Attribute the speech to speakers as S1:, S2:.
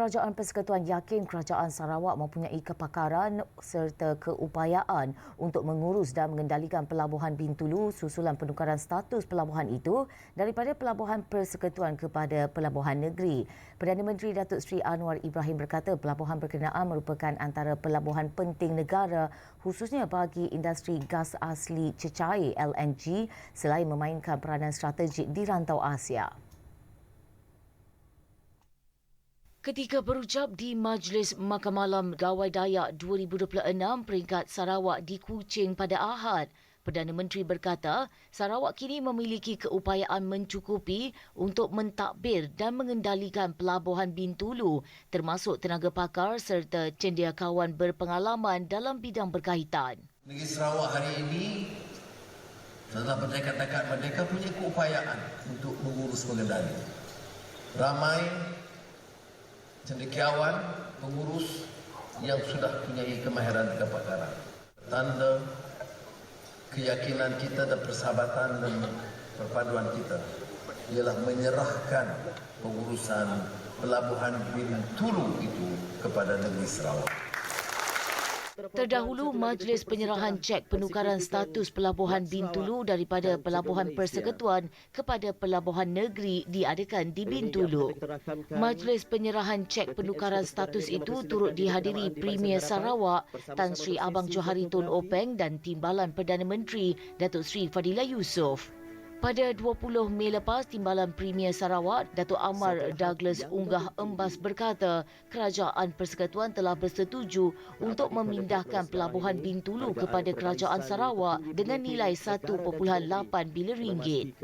S1: Kerajaan Persekutuan yakin Kerajaan Sarawak mempunyai kepakaran serta keupayaan untuk mengurus dan mengendalikan Pelabuhan Bintulu susulan penukaran status pelabuhan itu daripada Pelabuhan Persekutuan kepada Pelabuhan Negeri. Perdana Menteri Datuk Seri Anwar Ibrahim berkata pelabuhan berkenaan merupakan antara pelabuhan penting negara khususnya bagi industri gas asli cecair LNG selain memainkan peranan strategik di rantau Asia. Ketika berucap di Majlis Makan Malam Gawai Dayak 2026 peringkat Sarawak di Kuching pada Ahad, Perdana Menteri berkata Sarawak kini memiliki keupayaan mencukupi untuk mentadbir dan mengendalikan Pelabuhan Bintulu termasuk tenaga pakar serta cendekiawan berpengalaman dalam bidang berkaitan.
S2: Negeri Sarawak hari ini telah berdekat-dekat merdeka punya keupayaan untuk mengurus pengendali. Ramai cendekiawan, pengurus yang sudah punya kemahiran dan kepakaran. Tanda keyakinan kita dan persahabatan dan perpaduan kita ialah menyerahkan pengurusan Pelabuhan Bintulu itu kepada negeri Sarawak.
S1: Terdahulu, Majlis Penyerahan Cek Penukaran Status Pelabuhan Bintulu daripada Pelabuhan Persekutuan kepada Pelabuhan Negeri diadakan di Bintulu. Majlis Penyerahan Cek Penukaran Status itu turut dihadiri Premier Sarawak Tan Sri Abang Johari Tun Openg dan Timbalan Perdana Menteri Datuk Seri Fadilah Yusof. Pada 20 Mei lepas, Timbalan Premier Sarawak, Datuk Amar Douglas Unggah Embas berkata Kerajaan Persekutuan telah bersetuju untuk memindahkan Pelabuhan Bintulu kepada Kerajaan Sarawak dengan nilai 1.8 bilion ringgit.